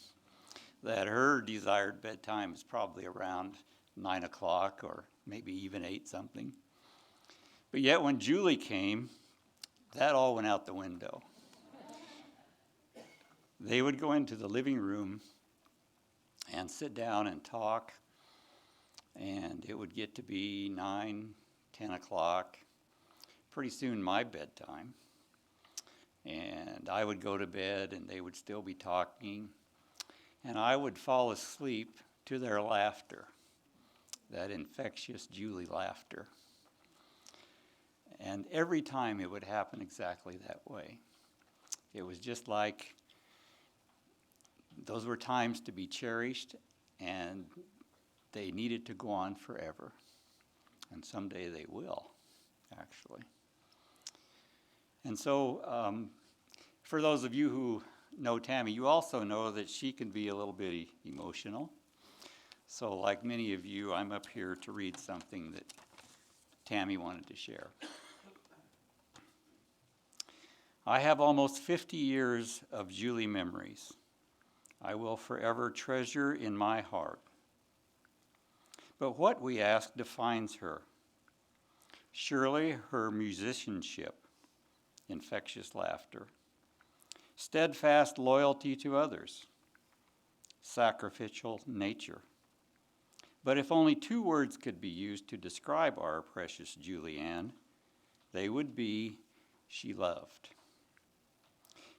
that her desired bedtime is probably around 9 o'clock or maybe even 8 something. But yet when Julie came, that all went out the window. They would go into the living room and sit down and talk And it would get to be 9, 10 o'clock, pretty soon my bedtime. And I would go to bed and they would still be talking. And I would fall asleep to their laughter, that infectious Julie laughter. And every time it would happen exactly that way. It was just like those were times to be cherished, and they needed to go on forever. And someday they will, actually. And so, for those of you who know Tammy, you also know that she can be a little bit emotional. So, like many of you, I'm up here to read something that Tammy wanted to share. I have almost 50 years of Julie memories I will forever treasure in my heart. But what, we ask, defines her? Surely her musicianship, infectious laughter, steadfast loyalty to others, sacrificial nature. But if only 2 words could be used to describe our precious Julie Ann, they would be, she loved.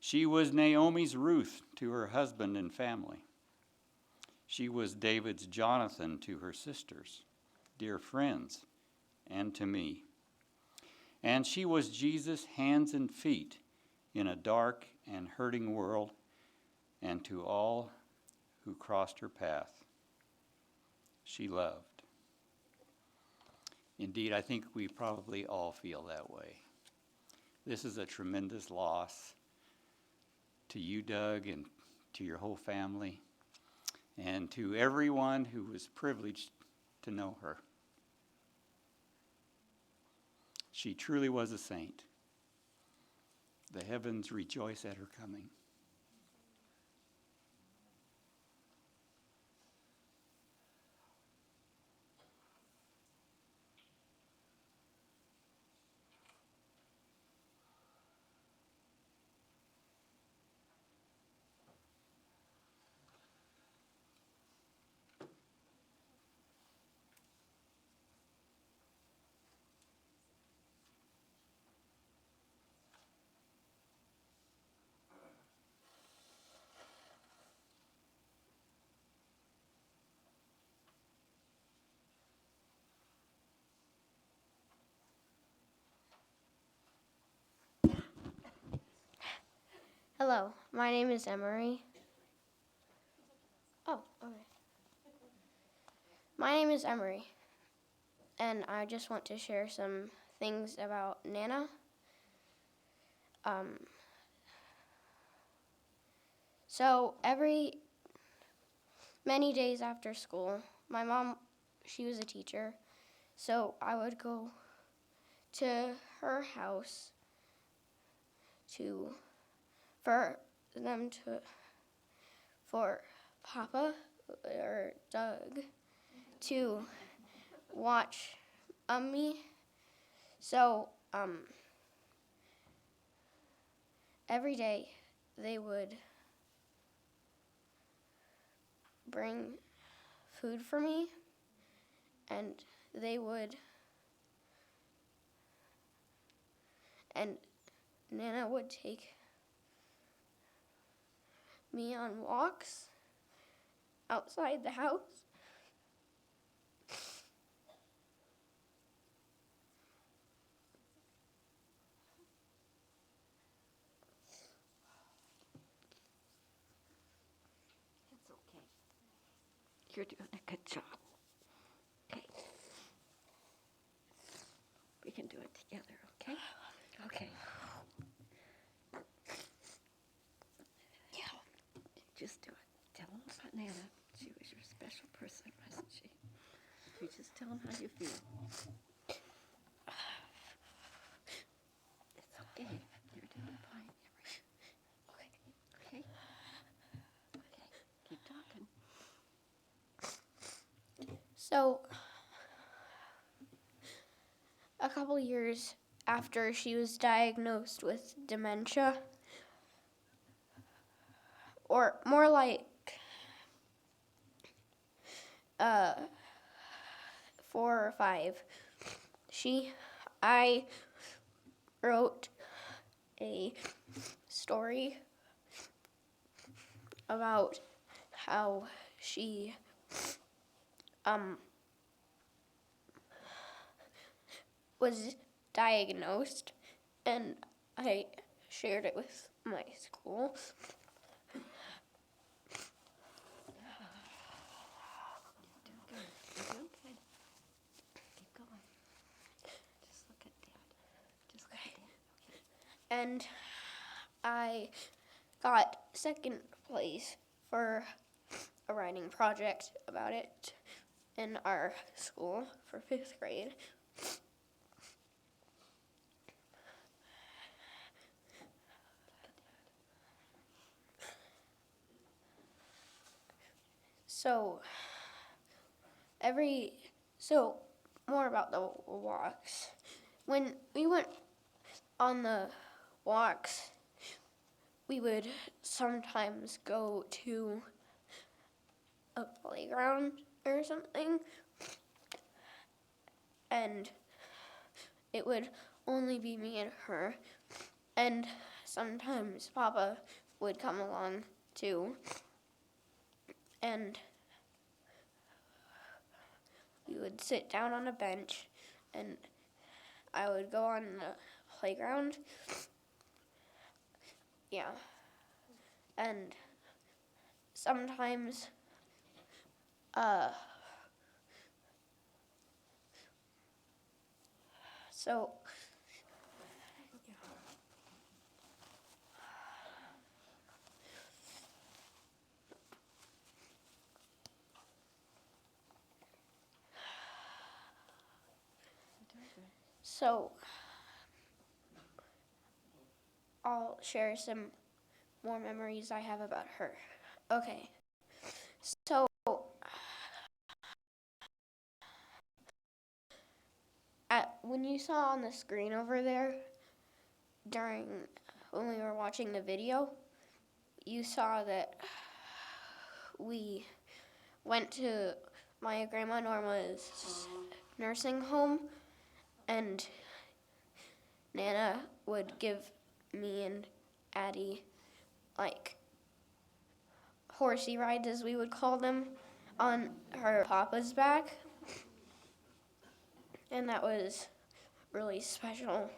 She was Naomi's Ruth to her husband and family. She was David's Jonathan to her sisters, dear friends, and to me. And she was Jesus' hands and feet in a dark and hurting world, and to all who crossed her path. She loved. Indeed, I think we probably all feel that way. This is a tremendous loss to you, Doug, and to your whole family, and to everyone who was privileged to know her. She truly was a saint. The heavens rejoice at her coming. Hello, my name is Emery. Oh, okay. My name is Emery, and I just want to share some things about Nana. So many days after school, my mom, she was a teacher, so I would go to her house for Papa or Doug to watch me. So every day they would bring food for me, and Nana would take me on walks outside the house. It's okay. You're doing a good job. Okay. We can do it together, okay? Okay. Yeah. Just do it. Tell them about Nana. She was your special person, wasn't she? You just tell them how you feel. It's okay. You're doing fine. Okay. Okay. Okay. Keep talking. So a couple years after she was diagnosed with dementia, or more like 4 or 5. I wrote a story about how she was diagnosed, and I shared it with my school. And I got second place for a writing project about it in our school for 5th grade. So more about the walks. When we went on the walks, we would sometimes go to a playground or something, and it would only be me and her, and sometimes Papa would come along too, and we would sit down on a bench, and I would go on the playground. Yeah. And sometimes So I'll share some more memories I have about her. Okay. So when you saw on the screen over there when we were watching the video, you saw that we went to my grandma Norma's nursing home, and Nana would give me and Addie like horsey rides, as we would call them, on her papa's back, and that was really special.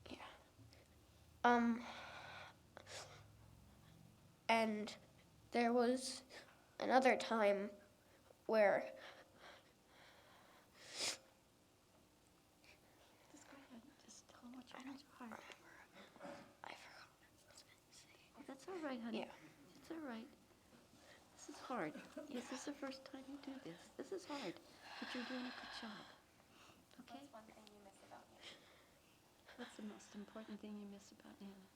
Yeah. And there was another time where That's all right, honey. Yeah. It's all right. This is hard. This is the first time you do this. This is hard, but you're doing a good job. Okay? What's one thing you miss about Nana? What's the most important thing you miss about Nana?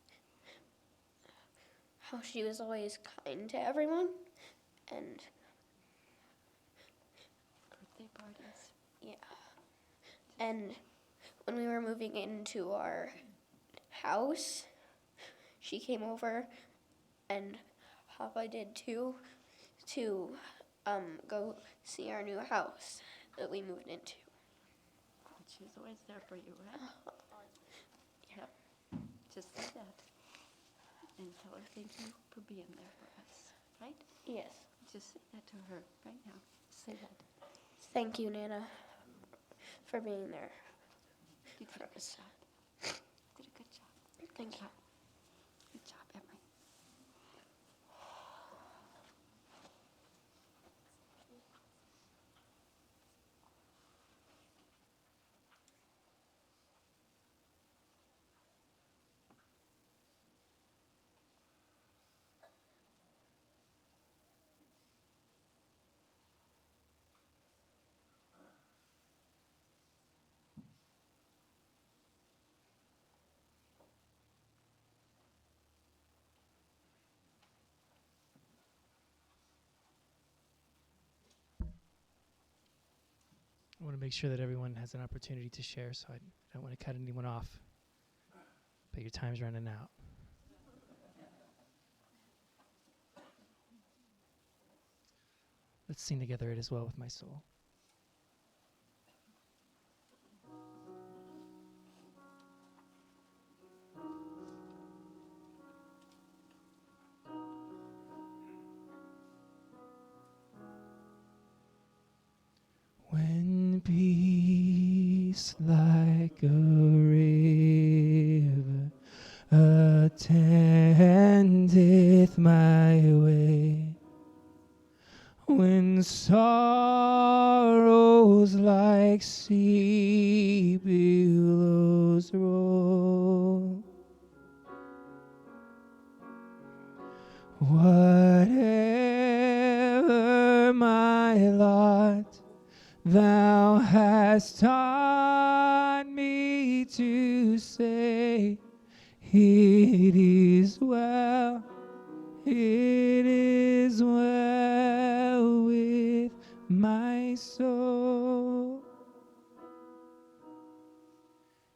How she was always kind to everyone, and Birthday parties. yeah. And when we were moving into our house, she came over, and Papa did too, to go see our new house that we moved into. She's always there for you, right? Yep. Just say that. And tell her thank you for being there for us, right? Yes. Just say that to her right now. Say that. Thank you, Nana, for being there. You did a good job. Did a good job. Thank you. Good job, Emery. I want to make sure that everyone has an opportunity to share, so I don't want to cut anyone off. But your time's running out. Let's sing together, It Is Well With My Soul. When peace like a river attendeth my way, when sorrows like sea billows roll, whatever my lot, Thou hast taught me to say, it is well with my soul.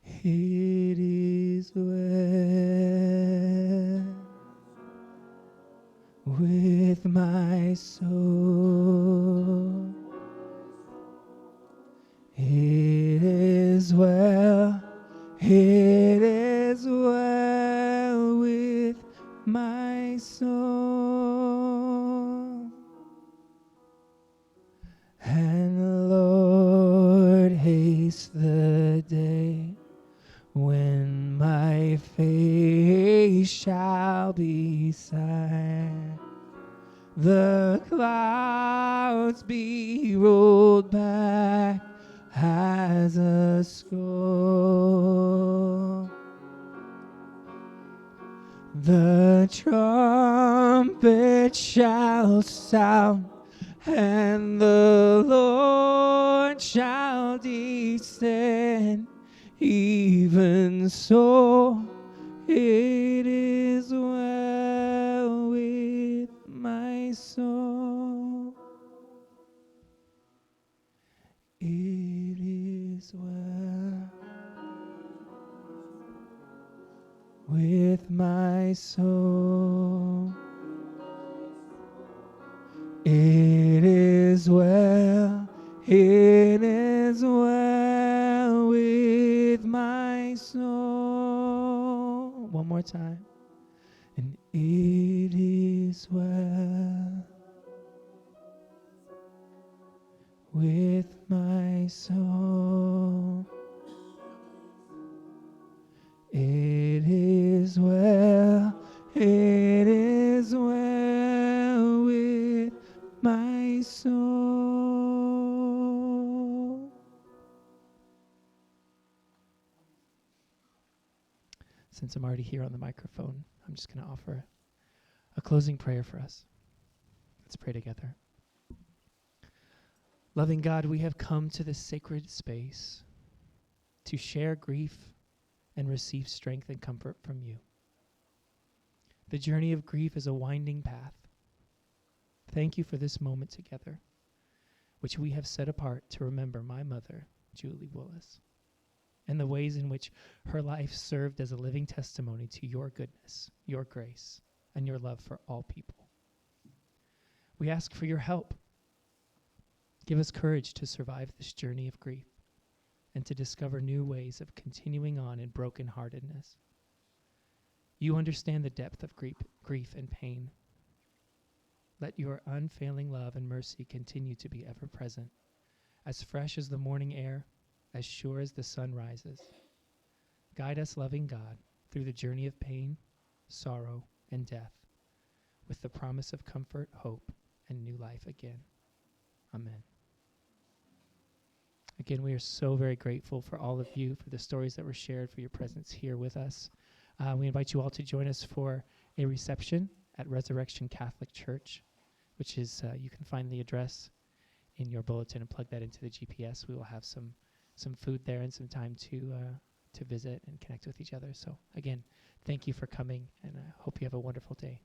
It is well with my soul. It is well with my soul. And Lord, haste the day when my face shall be sight, the clouds be rolled back as a scroll, the trumpet shall sound, and the Lord shall descend. Even so, it is well with my soul. It is well with my soul. It is well with my soul. One more time. And it is well with my soul. It is well with my soul. Since I'm already here on the microphone, I'm just going to offer a closing prayer for us. Let's pray together. Loving God, we have come to this sacred space to share grief and receive strength and comfort from you. The journey of grief is a winding path. Thank you for this moment together, which we have set apart to remember my mother, Julie Bullis, and the ways in which her life served as a living testimony to your goodness, your grace, and your love for all people. We ask for your help. Give us courage to survive this journey of grief and to discover new ways of continuing on in brokenheartedness. You understand the depth of grief and pain. Let your unfailing love and mercy continue to be ever present, as fresh as the morning air, as sure as the sun rises. Guide us, loving God, through the journey of pain, sorrow, and death, with the promise of comfort, hope, and new life again. Amen. Again, we are so very grateful for all of you, for the stories that were shared, for your presence here with us. We invite you all to join us for a reception at Resurrection Catholic Church, which is, you can find the address in your bulletin and plug that into the GPS. We will have some food there and some time to visit and connect with each other. So again, thank you for coming, and I hope you have a wonderful day.